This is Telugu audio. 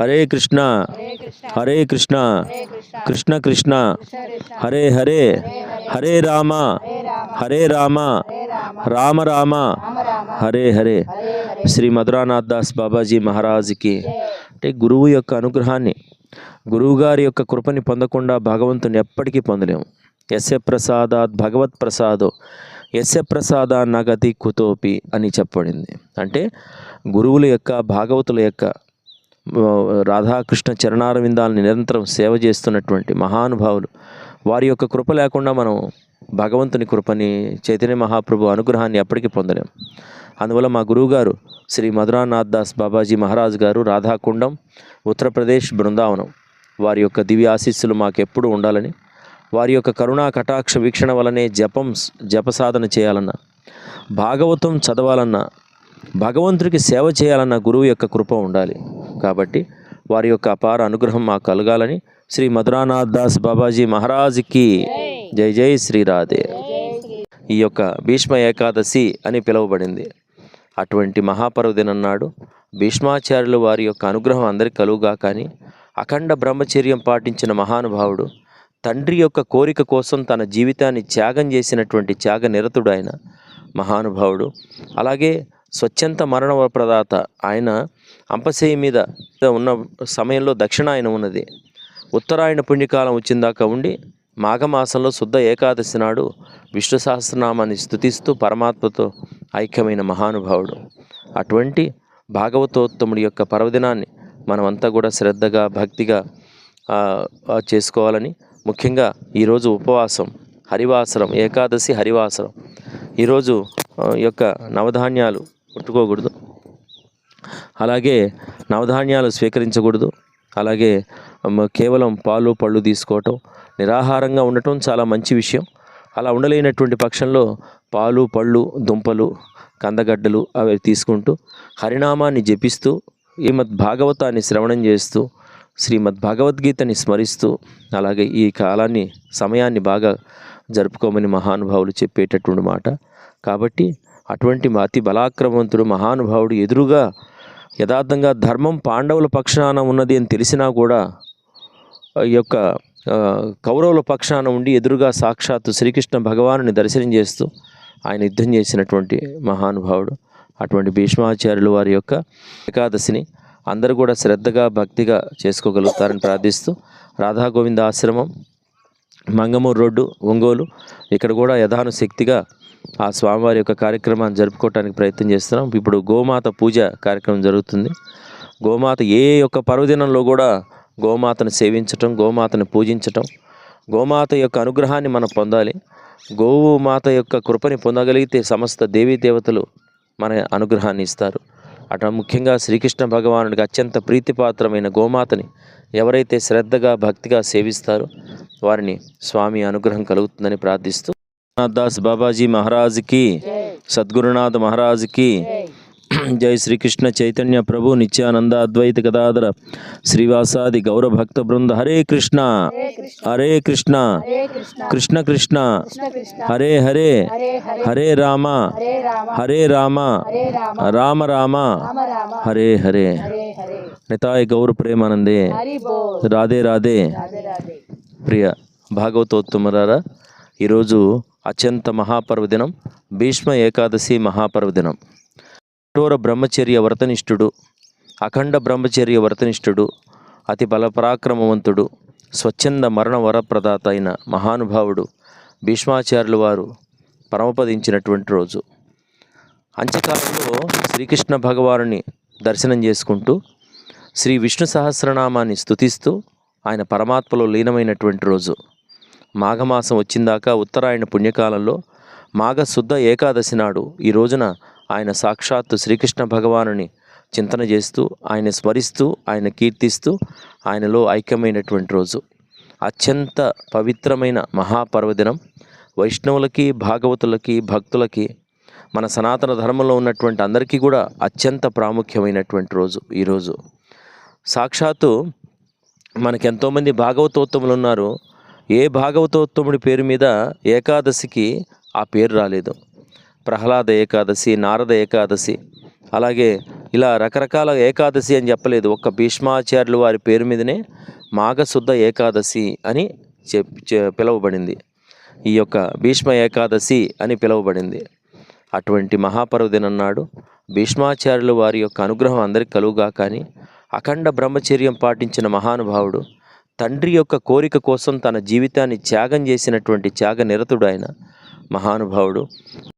హరే కృష్ణ హరే కృష్ణ కృష్ణ కృష్ణ హరే హరే హరే రామ హరే రామ రామ రామ హరే హరే. శ్రీ మధురానాథ్ దాస్ బాబాజీ మహారాజ్కి అంటే గురువు యొక్క అనుగ్రహాన్ని, గురువుగారి యొక్క కృపని పొందకుండా భగవంతుని ఎప్పటికీ పొందలేము. యస్య ప్రసాదాత్ భగవత్ ప్రసాదో యస్య ప్రసాదా నగతి కుతోపి అని చెప్పబడింది. అంటే గురువుల యొక్క, భాగవతుల యొక్క, రాధాకృష్ణ చరణారవిందాలను నిరంతరం సేవ చేస్తున్నటువంటి మహానుభావులు, వారి యొక్క కృప లేకుండా మనం భగవంతుని కృపని, చైతన్య మహాప్రభు అనుగ్రహాన్ని ఎప్పటికీ పొందలేం. అందువల్ల మా గురువుగారు శ్రీ మధురానాథ్ దాస్ బాబాజీ మహారాజ్ గారు, రాధాకుండం, ఉత్తరప్రదేశ్, బృందావనం, వారి యొక్క దివ్య ఆశీస్సులు మాకెప్పుడు ఉండాలని, వారి యొక్క కరుణా కటాక్ష వీక్షణ వలనే జపసాధన చేయాలన్నా, భాగవతం చదవాలన్నా, భగవంతుడికి సేవ చేయాలన్న గురువు యొక్క కృప ఉండాలి. కాబట్టి వారి యొక్క అపార అనుగ్రహం మాకు కలగాలని శ్రీ మధురానాథ్ దాస్ బాబాజీ మహారాజ్కి జై జై శ్రీరాధే. ఈ యొక్క భీష్మ ఏకాదశి అని పిలువబడింది. అటువంటి మహాపర్వదినం నాడు భీష్మాచార్యులు వారి యొక్క అనుగ్రహం అందరికీ కలుగుగా. కానీ అఖండ బ్రహ్మచర్యం పాటించిన మహానుభావుడు, తండ్రి యొక్క కోరిక కోసం తన జీవితాన్ని త్యాగం చేసినటువంటి త్యాగ నిరతుడు ఆయన మహానుభావుడు. అలాగే స్వచ్ఛంత మరణ ప్రదాత ఆయన. అంపశయ్య మీద ఉన్న సమయంలో దక్షిణాయనం ఉన్నది. ఉత్తరాయణ పుణ్యకాలం వచ్చిందాకా ఉండి మాఘమాసంలో శుద్ధ ఏకాదశి నాడు విష్ణు సహస్రనామాన్ని స్తుతిస్తూ పరమాత్మతో ఐక్యమైన మహానుభావుడు. అటువంటి భాగవతోత్తముడి యొక్క పర్వదినాన్ని మనమంతా కూడా శ్రద్ధగా, భక్తిగా చేసుకోవాలని, ముఖ్యంగా ఈరోజు ఉపవాసం, హరివాసరం, ఏకాదశి హరివాసరం. ఈరోజు యొక్క నవధాన్యాలు ముట్టుకోకూడదు, అలాగే నవధాన్యాలు స్వీకరించకూడదు, అలాగే కేవలం పాలు పళ్ళు తీసుకోవటం, నిరాహారంగా ఉండటం చాలా మంచి విషయం. అలా ఉండలేనటువంటి పక్షంలో పాలు పళ్ళు, దుంపలు, కందగడ్డలు అవి తీసుకుంటూ హరినామాన్ని జపిస్తూ, శ్రీమద్ భాగవతాన్ని శ్రవణం చేస్తూ, శ్రీమద్ భగవద్గీతని స్మరిస్తూ, అలాగే ఈ కాలాన్ని, సమయాన్ని బాగా జరుపుకోమని మహానుభావులు చెప్పేటటువంటి మాట. కాబట్టి అటువంటి అతి బలాక్రమవంతుడు మహానుభావుడు ఎదురుగా యథార్థంగా ధర్మం పాండవుల పక్షాన ఉన్నది అని తెలిసినా కూడా ఈ యొక్క కౌరవుల పక్షాన ఉండి ఎదురుగా సాక్షాత్తు శ్రీకృష్ణ భగవానుని దర్శనం చేస్తూ ఆయన యుద్ధం చేసినటువంటి మహానుభావుడు. అటువంటి భీష్మాచార్యులు వారి యొక్క ఏకాదశిని అందరూ కూడా శ్రద్ధగా, భక్తిగా చేసుకోగలుగుతారని ప్రార్థిస్తూ, రాధా గోవింద ఆశ్రమం, మంగమూరు రోడ్డు, ఒంగోలు, ఇక్కడ కూడా యథానుశక్తిగా ఆ స్వామివారి యొక్క కార్యక్రమాన్ని జరుపుకోవడానికి ప్రయత్నం చేస్తున్నాం. ఇప్పుడు గోమాత పూజ కార్యక్రమం జరుగుతుంది. గోమాత ఏ యొక్క పర్వదినంలో కూడా గోమాతను సేవించటం, గోమాతను పూజించటం, గోమాత యొక్క అనుగ్రహాన్ని మనం పొందాలి. గోమాత యొక్క కృపని పొందగలిగితే సమస్త దేవీ దేవతలు మన అనుగ్రహాన్ని ఇస్తారు. అట్లా ముఖ్యంగా శ్రీకృష్ణ భగవానుడికి అత్యంత ప్రీతిపాత్రమైన గోమాతని ఎవరైతే శ్రద్ధగా, భక్తిగా సేవిస్తారో వారిని స్వామి అనుగ్రహం కలుగుతుందని ప్రార్థిస్తూ, దాస్ బాబాజీ మహారాజ్కి, సద్గురునాథ్ మహారాజ్కి జై. శ్రీకృష్ణ చైతన్య ప్రభు నిత్యానంద అద్వైత గదాధర శ్రీవాసాది గౌర భక్త బృంద. హరే కృష్ణ హరే కృష్ణ కృష్ణ కృష్ణ హరే హరే హరే రామ హరే రామ రామ రామ హరే హరే. నితాయ్ గౌర ప్రేమానందే. రాధే రాధే. ప్రియ భాగవతోత్తమరారా, ఈరోజు అత్యంత మహాపర్వదినం, భీష్మ ఏకాదశి మహాపర్వదినం. కఠోర బ్రహ్మచర్య వ్రతనిష్ఠుడు, అఖండ బ్రహ్మచర్య వ్రతనిష్ఠుడు, అతి బలపరాక్రమవంతుడు, స్వచ్ఛంద మరణ వరప్రదాత అయిన మహానుభావుడు భీష్మాచార్యులు వారు పరమపదించినటువంటి రోజు. అంత్యకాలంలో శ్రీకృష్ణ భగవానుని దర్శనం చేసుకుంటూ శ్రీ విష్ణు సహస్రనామాన్ని స్తుతిస్తూ ఆయన పరమాత్మలో లీనమైనటువంటి రోజు. మాఘమాసం వచ్చిందాకా ఉత్తరాయణ పుణ్యకాలంలో మాఘశుద్ధ ఏకాదశి నాడు ఈ రోజున ఆయన సాక్షాత్తు శ్రీకృష్ణ భగవానుని చింతన చేస్తూ, ఆయన స్మరిస్తూ, ఆయన కీర్తిస్తూ, ఆయనలో ఐక్యమైనటువంటి రోజు. అత్యంత పవిత్రమైన మహాపర్వదినం. వైష్ణవులకి, భాగవతులకి, భక్తులకి, మన సనాతన ధర్మంలో ఉన్నటువంటి అందరికీ కూడా అత్యంత ప్రాముఖ్యమైనటువంటి రోజు ఈరోజు. సాక్షాత్తు మనకి ఎంతోమంది భాగవతోత్తములు ఉన్నారు. ఏ భాగవతోత్తముడి పేరు మీద ఏకాదశికి ఆ పేరు రాలేదు. ప్రహ్లాద ఏకాదశి, నారద ఏకాదశి, అలాగే ఇలా రకరకాల ఏకాదశి అని చెప్పలేదు. ఒక్క భీష్మాచార్యులు వారి పేరు మీదనే మాఘశుద్ధ ఏకాదశి అని పిలువబడింది. ఈ యొక్క భీష్మ ఏకాదశి అని పిలువబడింది. అటువంటి మహాపర్వదినం నాడు భీష్మాచార్యులు వారి యొక్క అనుగ్రహం అందరికి కలుగుగా. కానీ అఖండ బ్రహ్మచర్యం పాటించిన మహానుభావుడు, తండ్రి యొక్క కోరిక కోసం తన జీవితాన్ని త్యాగం చేసినటువంటి త్యాగ నిరతుడు ఆయన మహానుభావుడు.